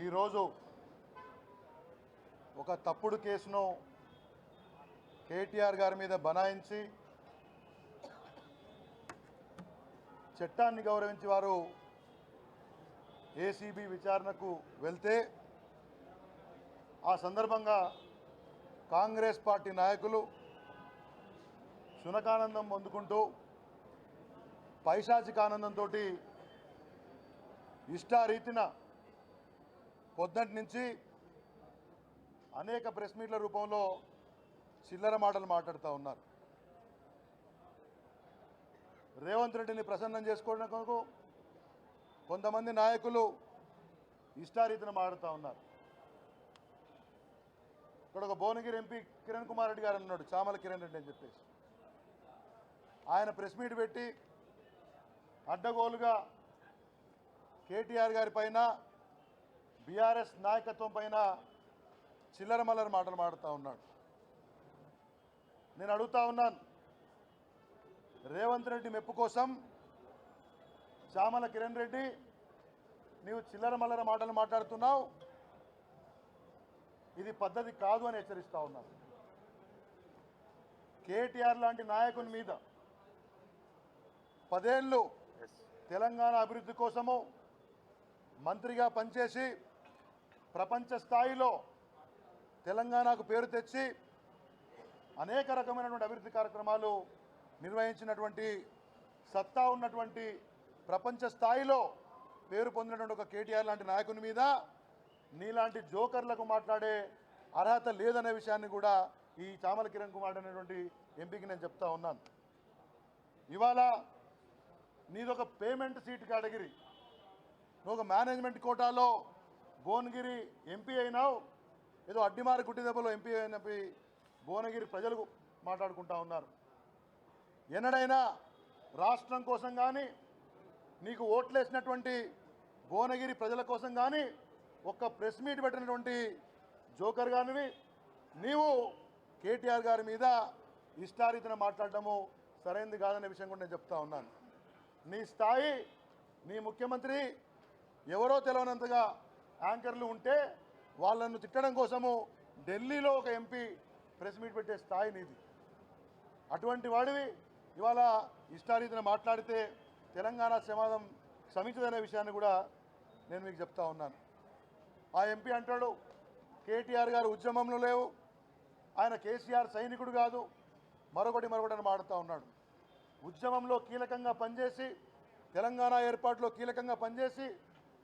ఈరోజు ఒక తప్పుడు కేసును కేటీఆర్ గారి మీద బనాయించి చట్టాన్ని గౌరవించి వారు ఏసీబీ విచారణకు వెళ్తే ఆ సందర్భంగా కాంగ్రెస్ పార్టీ నాయకులు శునకానందం పొందుకుంటూ పైశాచిక ఆనందంతో ఇష్టారీతిన పొద్దుటి నుంచి అనేక ప్రెస్ మీట్ల రూపంలో చిల్లర మాటలు మాట్లాడుతూ ఉన్నారు. రేవంత్ రెడ్డిని ప్రసన్నం చేసుకోవడానికి కొంతమంది నాయకులు ఇష్టారీతిన మాట్లాడుతూ ఉన్నారు. ఇక్కడ ఒక భువనగిరి ఎంపీ కిరణ్ కుమార్ రెడ్డి గారు అన్నాడు, చామల కిరణ్ రెడ్డి అని చెప్పేసి. ఆయన ప్రెస్ మీట్ పెట్టి అడ్డగోలుగా కేటీఆర్ గారి పైన బీఆర్ఎస్ నాయకత్వం పైన చిల్లర మల్లర మాటలు మాడుతూ ఉన్నాడు. నేను అడుగుతా ఉన్నాను, రేవంత్ రెడ్డి మెప్పు కోసం చామల కిరణ్ రెడ్డి నీవు చిల్లర మల్లర మాటలు మాట్లాడుతున్నావు, ఇది పద్ధతి కాదు అని హెచ్చరిస్తూ ఉన్నాను. కేటీఆర్ లాంటి నాయకుని మీద 10 ఏళ్ళు తెలంగాణ అభివృద్ధి కోసము మంత్రిగా పనిచేసి ప్రపంచ స్థాయిలో తెలంగాణకు పేరు తెచ్చి అనేక రకమైనటువంటి అభివృద్ధి కార్యక్రమాలు నిర్వహించినటువంటి సత్తా ఉన్నటువంటి ప్రపంచ స్థాయిలో పేరు పొందినటువంటి ఒక కేటీఆర్ లాంటి నాయకుని మీద నీలాంటి జోకర్లకు మాట్లాడే అర్హత లేదనే విషయాన్ని కూడా ఈ చామల కిరణ్ కుమార్ అనేటువంటి ఎంపీకి నేను చెప్తా ఉన్నాను. ఇవాళ నీదొక పేమెంట్ సీట్ కేటగిరీ, నువ్వు ఒక మేనేజ్మెంట్ కోటాలో భువనగిరి ఎంపీ అయినావు, ఏదో అడ్డిమారి గుడ్డిదెబ్బలో ఎంపీ అయినపి భువనగిరి ప్రజలు మాట్లాడుకుంటా ఉన్నారు. ఎన్నడైనా రాష్ట్రం కోసం కానీ నీకు ఓట్లేసినటువంటి భువనగిరి ప్రజల కోసం కానీ ఒక్క ప్రెస్ మీట్ పెట్టినటువంటి జోకర్ గానివి నీవు కేటీఆర్ గారి మీద ఇష్టారీతిన మాట్లాడటము సరైనది కాదనే విషయం కూడా నేను చెప్తా ఉన్నాను. నీ స్థాయి, నీ ముఖ్యమంత్రి ఎవరో తెలియనంతగా యాంకర్లు ఉంటే వాళ్ళను తిట్టడం కోసము ఢిల్లీలో ఒక ఎంపీ ప్రెస్ మీట్ పెట్టే స్థాయి నీది. అటువంటి వాడివి ఇవాళ ఇష్టారీతిన మాట్లాడితే తెలంగాణ సమాజం క్షమించదనే విషయాన్ని కూడా నేను మీకు చెప్తా ఉన్నాను. ఆ ఎంపీ అంటాడు కేటీఆర్ గారు ఉద్యమంలో లేవు, ఆయన కేసీఆర్ సైనికుడు కాదు, మరొకటి అని మాడుతూ ఉన్నాడు. ఉద్యమంలో కీలకంగా పనిచేసి తెలంగాణ ఏర్పాటులో కీలకంగా పనిచేసి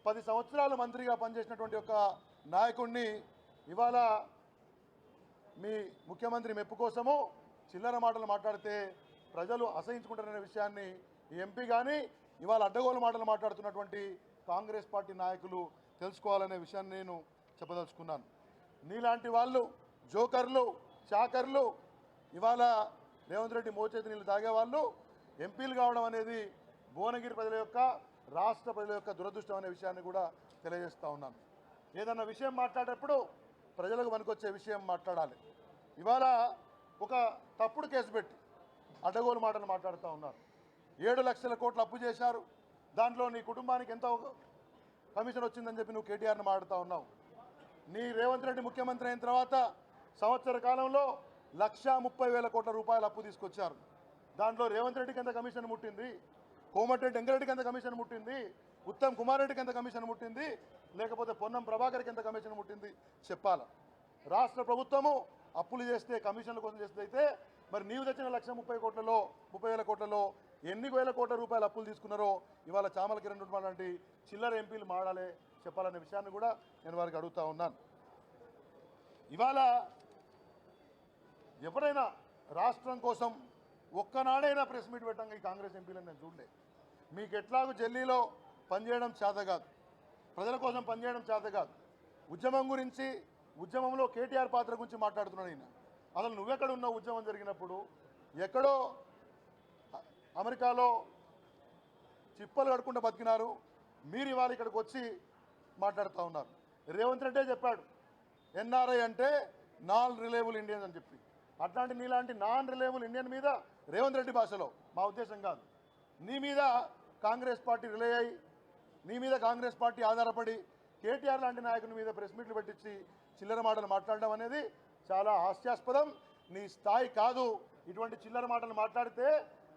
10 సంవత్సరాలు మంత్రిగా పనిచేసినటువంటి ఒక నాయకుడిని ఇవాళ మీ ముఖ్యమంత్రి మెప్పు కోసము చిల్లర మాటలు మాట్లాడితే ప్రజలు అసహించుకుంటారనే విషయాన్ని ఈ ఎంపీ కానీ ఇవాళ అడ్డగోలు మాటలు మాట్లాడుతున్నటువంటి కాంగ్రెస్ పార్టీ నాయకులు తెలుసుకోవాలనే విషయాన్ని నేను చెప్పదలుచుకున్నాను. నీలాంటి వాళ్ళు జోకర్లు, చాకర్లు ఇవాళ రేవంత్ రెడ్డి మోచేతి నీళ్ళు తాగేవాళ్ళు ఎంపీలు కావడం అనేది భువనగిరి ప్రజల యొక్క, రాష్ట్ర ప్రజల యొక్క దురదృష్టం అనే విషయాన్ని కూడా తెలియజేస్తూ ఉన్నాను. ఏదన్నా విషయం మాట్లాడేటప్పుడు ప్రజలకు పనికొచ్చే విషయం మాట్లాడాలి. ఇవాళ ఒక తప్పుడు కేసు పెట్టి అడ్డగోలు మాటలు మాట్లాడుతూ ఉన్నారు. 7 లక్షల కోట్లు అప్పు చేశారు, దాంట్లో నీ కుటుంబానికి ఎంత కమిషన్ వచ్చిందని చెప్పి నువ్వు కేటీఆర్ని మాట్లాడుతూ ఉన్నావు. నీ రేవంత్ రెడ్డి ముఖ్యమంత్రి అయిన తర్వాత సంవత్సర కాలంలో 1,30,000 కోట్ల రూపాయలు అప్పు తీసుకొచ్చారు. దాంట్లో రేవంత్ రెడ్డికి ఎంత కమిషన్ ముట్టింది, కోమటిరెడ్డి వెంకరెడ్డికి ఎంత కమిషన్ ముట్టింది, ఉత్తమ్ కుమార్ రెడ్డికి ఎంత కమిషన్ ముట్టింది, లేకపోతే పొన్నం ప్రభాకర్కి ఎంత కమిషన్ ముట్టింది చెప్పాలి. రాష్ట్ర ప్రభుత్వము అప్పులు చేస్తే కమిషన్ల కోసం చేస్తే అయితే మరి నీవు తెచ్చిన 1,30,000 కోట్లలో ఎన్ని వేల కోట్ల రూపాయలు అప్పులు తీసుకున్నారో ఇవాళ చామల కిరణ్ రెడ్డి లాంటి చిల్లర ఎంపీలు మాడాలే చెప్పాలనే విషయాన్ని కూడా నేను వారికి అడుగుతూ ఉన్నాను. ఇవాళ ఎవరైనా రాష్ట్రం కోసం ఒక్కనాడైనా ప్రెస్ మీట్ పెట్టంగా ఈ కాంగ్రెస్ ఎంపీలను నేను చూడలే. మీకు ఎట్లాగూ ఢిల్లీలో పనిచేయడం చేత కాదు, ప్రజల కోసం పనిచేయడం చేత కాదు, ఉద్యమం గురించి, ఉద్యమంలో కేటీఆర్ పాత్ర గురించి మాట్లాడుతున్నాడు ఈయన. అసలు నువ్వెక్కడ ఉన్నావు ఉద్యమం జరిగినప్పుడు? ఎక్కడో అమెరికాలో చిప్పలు కడుకుంటూ బతికినారు, మీరు ఇవాళ ఇక్కడికి వచ్చి మాట్లాడుతూ ఉన్నారు. రేవంత్ రెడ్డే చెప్పాడు ఎన్ఆర్ఐ అంటే నాన్ రిలయబుల్ ఇండియన్స్ అని చెప్పి. అట్లాంటి నీలాంటి నాన్ రిలయబుల్ ఇండియన్ మీద రేవంత్ రెడ్డి భాషలో, మా ఉద్దేశం కాదు, నీ మీద కాంగ్రెస్ పార్టీ రిలే అయ్యి, నీ మీద కాంగ్రెస్ పార్టీ ఆధారపడి కేటీఆర్ లాంటి నాయకుని మీద ప్రెస్ మీట్లు పెట్టించి చిల్లర మాటలు మాట్లాడడం అనేది చాలా హాస్యాస్పదం. నీ స్థాయి కాదు. ఇటువంటి చిల్లర మాటలు మాట్లాడితే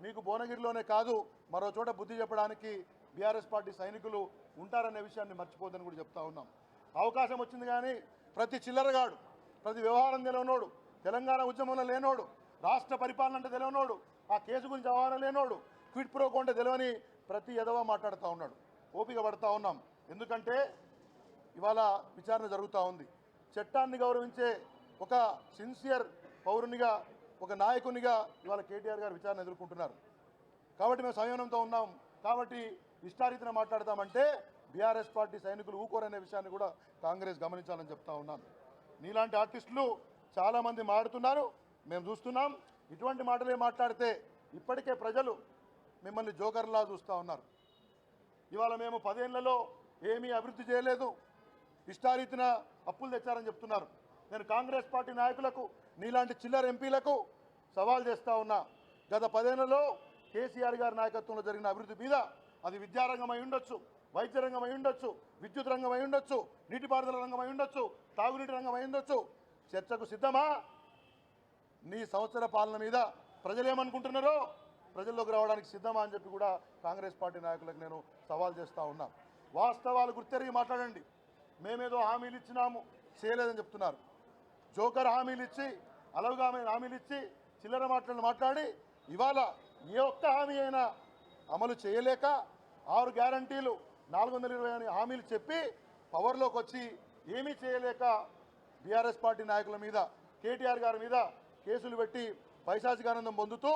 మీకు భువనగిరిలోనే కాదు మరో చోట బుద్ధి చెప్పడానికి బీఆర్ఎస్ పార్టీ సైనికులు ఉంటారనే విషయాన్ని మర్చిపోద్దని కూడా చెప్తా ఉన్నాం. అవకాశం వచ్చింది కానీ ప్రతి చిల్లరగాడు, ప్రతి వ్యవహారం తెలియనోడు, తెలంగాణ ఉద్యమంలో లేనోడు, రాష్ట్ర పరిపాలన అంటే తెలియనోడు, ఆ కేసు గురించి అవగాహన లేనోడు, క్విట్ ప్రోకో అంటే తెలియని ప్రతి ఎదవ మాట్లాడుతూ ఉన్నాడు. ఓపిక పడుతూ ఉన్నాం. ఎందుకంటే ఇవాళ విచారణ జరుగుతూ ఉంది. చట్టాన్ని గౌరవించే ఒక సిన్సియర్ పౌరునిగా, ఒక నాయకునిగా ఇవాళ కేటీఆర్ గారు విచారణ ఎదుర్కొంటున్నారు. కాబట్టి మేము సంయమనంతో ఉన్నాం. కాబట్టి ఇష్టారీతిన మాట్లాడతామంటే బీఆర్ఎస్ పార్టీ సైనికులు ఊకోరనే విషయాన్ని కూడా కాంగ్రెస్ గమనించాలని చెప్తా ఉన్నాను. నీలాంటి ఆర్టిస్టులు చాలామంది మాడుతున్నారు, మేము చూస్తున్నాం. ఇటువంటి మాటలే మాట్లాడితే ఇప్పటికే ప్రజలు మిమ్మల్ని జోకర్లా చూస్తూ ఉన్నారు. ఇవాళ మేము 10 ఏళ్లలో ఏమీ అభివృద్ధి చేయలేదు, ఇష్టారీతిన అప్పులు తెచ్చారని చెప్తున్నారు. నేను కాంగ్రెస్ పార్టీ నాయకులకు, నీలాంటి చిల్లర ఎంపీలకు సవాల్ చేస్తూ ఉన్నా. గత 10 ఏళ్లలో కేసీఆర్ గారి నాయకత్వంలో జరిగిన అభివృద్ధి మీద, అది విద్యారంగం అయి ఉండొచ్చు, వైద్య రంగం అయి ఉండొచ్చు, విద్యుత్ రంగం అయి ఉండొచ్చు, నీటిపారుదల రంగం అయి ఉండొచ్చు, తాగునీటి రంగం అయి ఉండొచ్చు, చర్చకు సిద్ధమా? నీ సంవత్సర పాలన మీద ప్రజలేమనుకుంటున్నారో ప్రజల్లోకి రావడానికి సిద్ధమా అని చెప్పి కూడా కాంగ్రెస్ పార్టీ నాయకులకు నేను సవాల్ చేస్తూ ఉన్నా. వాస్తవాలు గుర్తెరిగి మాట్లాడండి. మేమేదో హామీలు ఇచ్చినాము, చేయలేదని చెప్తున్నారు. జోకర్ హామీలు ఇచ్చి, అలవుగా హామీలు ఇచ్చి, చిల్లర మాటలను మాట్లాడి ఇవాళ ఏ ఒక్క హామీ అయినా అమలు చేయలేక 6 గ్యారంటీలు 420 హామీలు చెప్పి పవర్లోకి వచ్చి ఏమీ చేయలేక బీఆర్ఎస్ పార్టీ నాయకుల మీద, కేటీఆర్ గారి మీద కేసులు పెట్టి పైశాచికానందం పొందుతూ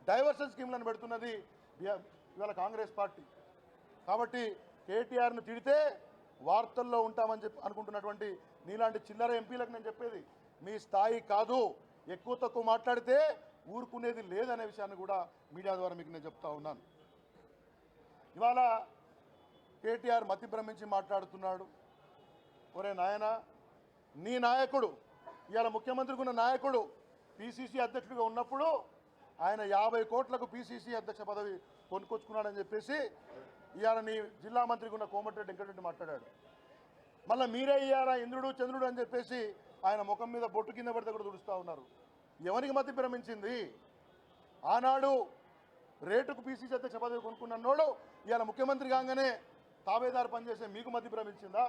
డైవర్షన్ స్కీమ్లను పెడుతున్నది ఇవాళ కాంగ్రెస్ పార్టీ. కాబట్టి కేటీఆర్ను తిడితే వార్తల్లో ఉంటామని చెప్పి అనుకుంటున్నటువంటి నీలాంటి చిల్లర ఎంపీలకు నేను చెప్పేది, మీ స్థాయి కాదు. ఎక్కువ తక్కువ మాట్లాడితే ఊరుకునేది లేదనే విషయాన్ని కూడా మీడియా ద్వారా మీకు నేను చెప్తా ఉన్నాను. ఇవాళ కేటీఆర్ మతి భ్రమించి మాట్లాడుతున్నాడు. ఒరే నాయనా, నీ నాయకుడు, ఇవాళ ముఖ్యమంత్రికి ఉన్న నాయకుడు పిసిసి అధ్యక్షుడిగా ఉన్నప్పుడు ఆయన 50 కోట్లకు పిసిసి అధ్యక్ష పదవి కొనుక్కొచ్చుకున్నాడని చెప్పేసి ఇవాళ నీ జిల్లా మంత్రికి ఉన్న కోమటిరెడ్డి వెంకటరెడ్డి మాట్లాడాడు. మళ్ళీ మీరే ఇయ్యారా ఇంద్రుడు చంద్రుడు అని చెప్పేసి ఆయన ముఖం మీద బొట్టు కింద పడితే కూడా తుడుస్తూ ఉన్నారు. ఎవరికి మతి భ్రమించింది? ఆనాడు రేటుకు పిసిసి అధ్యక్ష పదవి కొనుక్కున్నోడు ఇవాళ ముఖ్యమంత్రి కాగానే తాబేదారు పనిచేసే మీకు మతి భ్రమించిందా?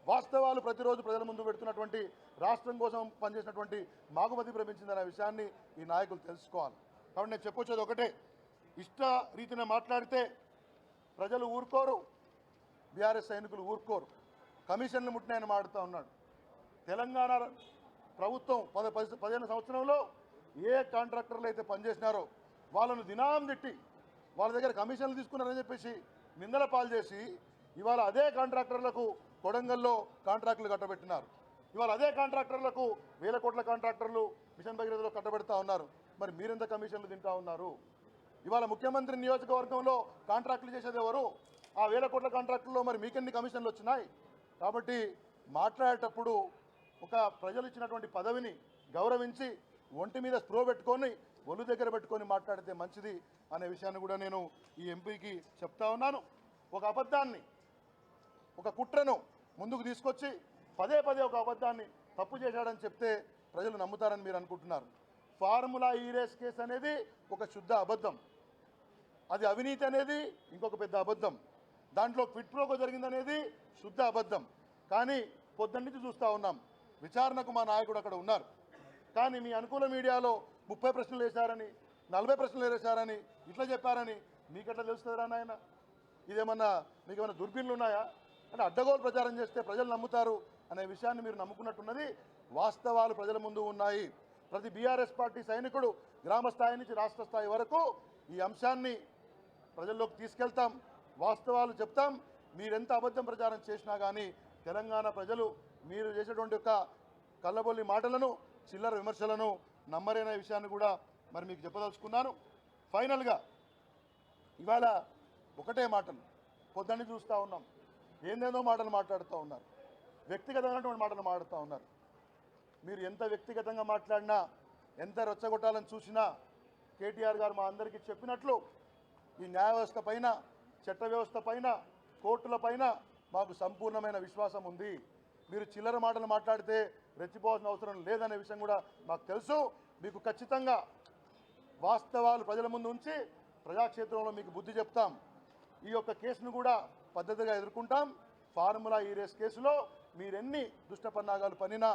వాస్తవాలు ప్రతిరోజు ప్రజల ముందు పెడుతున్నటువంటి రాష్ట్రం కోసం పనిచేసినటువంటి మాకు మతి భ్రమించిందనే విషయాన్ని ఈ నాయకులు తెలుసుకోవాలి. కాబట్టి నేను చెప్పొచ్చేది ఒకటే, ఇష్ట రీతిన మాట్లాడితే ప్రజలు ఊరుకోరు, బీఆర్ఎస్ సైనికులు ఊరుకోరు. కమిషన్లు ముట్టినాయని మాడుతూ ఉన్నాడు. తెలంగాణ ప్రభుత్వం 15 సంవత్సరంలో ఏ కాంట్రాక్టర్లు అయితే పనిచేసినారో వాళ్ళను దినాం తిట్టి వాళ్ళ దగ్గర కమిషన్లు తీసుకున్నారని చెప్పేసి నిందల పాలు చేసి ఇవాళ అదే కాంట్రాక్టర్లకు కొడంగల్లో కాంట్రాక్టులు కట్టబెట్టినారు. ఇవాళ అదే కాంట్రాక్టర్లకు 1000 కోట్ల కాంట్రాక్టర్లు మిషన్ భగీరథలో కట్టబెడతా ఉన్నారు. మరి మీరెంత కమిషన్లు తింటా ఉన్నారు? ఇవాళ ముఖ్యమంత్రి నియోజకవర్గంలో కాంట్రాక్టులు చేసేది ఎవరు? ఆ 1000 కోట్ల కాంట్రాక్టుల్లో మరి మీకెన్ని కమిషన్లు వచ్చినాయి? కాబట్టి మాట్లాడేటప్పుడు ఒక ప్రజలు ఇచ్చినటువంటి పదవిని గౌరవించి ఒంటి మీద స్ప్రో పెట్టుకొని ఒళ్ళు దగ్గర పెట్టుకొని మాట్లాడితే మంచిది అనే విషయాన్ని కూడా నేను ఈ ఎంపీకి చెప్తా ఉన్నాను. ఒక అబద్ధాన్ని, ఒక కుట్రను ముందుకు తీసుకొచ్చి పదే ఒక అబద్ధాన్ని తప్పు చేశాడని చెప్తే ప్రజలు నమ్ముతారని మీరు అనుకుంటున్నారు. ఫార్ములా ఈరేస్ కేసు అనేది ఒక శుద్ధ అబద్ధం. అది అవినీతి అనేది ఇంకొక పెద్ద అబద్ధం. దాంట్లో క్విట్ ప్రోకో జరిగిందనేది శుద్ధ అబద్ధం. కానీ పొద్దున్నుంచి చూస్తూ ఉన్నాం, విచారణకు మా నాయకుడు అక్కడ ఉన్నారు. కానీ మీ అనుకూల మీడియాలో 30 ప్రశ్నలు వేశారని, 40 ప్రశ్నలు వేశారని, ఇట్లా చెప్పారని మీకెట్లా తెలుస్తుందా నాయన? ఇదేమన్నా మీకేమైనా దుర్బిన్లు ఉన్నాయా? అంటే అడ్డగోలు ప్రచారం చేస్తే ప్రజలు నమ్ముతారు అనే విషయాన్ని మీరు నమ్ముకున్నట్టున్నది. వాస్తవాలు ప్రజల ముందు ఉన్నాయి. ప్రతి బీఆర్ఎస్ పార్టీ సైనికుడు గ్రామ స్థాయి నుంచి రాష్ట్ర స్థాయి వరకు ఈ అంశాన్ని ప్రజల్లోకి తీసుకెళ్తాం, వాస్తవాలు చెప్తాం. మీరెంత అబద్ధం ప్రచారం చేసినా కానీ తెలంగాణ ప్రజలు మీరు చేసేటువంటి ఒక కళ్ళబొల్లి మాటలను, చిల్లర విమర్శలను నమ్మరేనే విషయాన్ని కూడా మరి మీకు చెప్పదలుచుకున్నాను. ఫైనల్గా ఇవాళ ఒకటే మాటలు పొద్దున్నీ చూస్తూ ఉన్నాం, ఏందేందో మాటలు మాట్లాడుతూ ఉన్నారు, వ్యక్తిగతమైనటువంటి మాటలు మాట్లాడుతూ ఉన్నారు. మీరు ఎంత వ్యక్తిగతంగా మాట్లాడినా, ఎంత రెచ్చగొట్టాలని చూసినా కేటీఆర్ గారు మా అందరికీ చెప్పినట్లు ఈ న్యాయ వ్యవస్థ పైన, చట్ట వ్యవస్థ పైన, కోర్టుల పైన మాకు సంపూర్ణమైన విశ్వాసం ఉంది. మీరు చిల్లర మాటలు మాట్లాడితే రెచ్చిపోవాల్సిన అవసరం లేదనే విషయం కూడా మాకు తెలుసు. మీకు ఖచ్చితంగా వాస్తవాలు ప్రజల ముందు ఉంచి ప్రజాక్షేత్రంలో మీకు బుద్ధి చెప్తాం. ఈ యొక్క కేసును కూడా పద్ధతిగా ఎదుర్కొంటాం. ఫార్ములా ఈ రేస్ కేసులో మీరెన్ని దుష్టపన్నాగాలు పన్నినా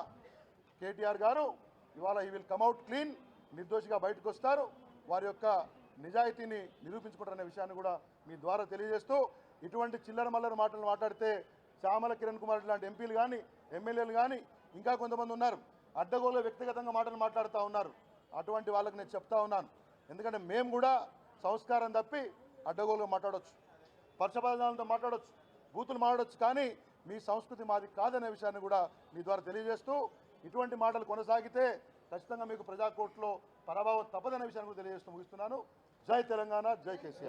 కేటీఆర్ గారు ఇవాళ ఈ విల్ కమ్అవుట్ క్లీన్, నిర్దోషిగా బయటకు వస్తారు. వారి యొక్క నిజాయితీని నిరూపించుకుంటారనే విషయాన్ని కూడా మీ ద్వారా తెలియజేస్తూ, ఇటువంటి చిల్లర మల్లర మాటలు మాట్లాడితే చామల కిరణ్ కుమార్ లాంటి ఎంపీలు కానీ ఎమ్మెల్యేలు కానీ ఇంకా కొంతమంది ఉన్నారు, అడ్డగోలు వ్యక్తిగతంగా మాటలు మాట్లాడుతూ ఉన్నారు. అటువంటి వాళ్ళకి నేను చెప్తా ఉన్నాను, ఎందుకంటే మేము కూడా సంస్కారం తప్పి అడ్డగోలుగా మాట్లాడవచ్చు, పరుషపదాలతో మాట్లాడవచ్చు, బూతులు మాట్లాడవచ్చు, కానీ మీ సంస్కృతి మాది కాదనే విషయాన్ని కూడా మీ ద్వారా తెలియజేస్తూ, ఇటువంటి మాటలు కొనసాగితే ఖచ్చితంగా మీకు ప్రజాకోర్టులో పరాభవం తప్పదనే విషయాన్ని కూడా తెలియజేస్తూ ముగిస్తున్నాను. జై తెలంగాణ, జై కేసీఆర్.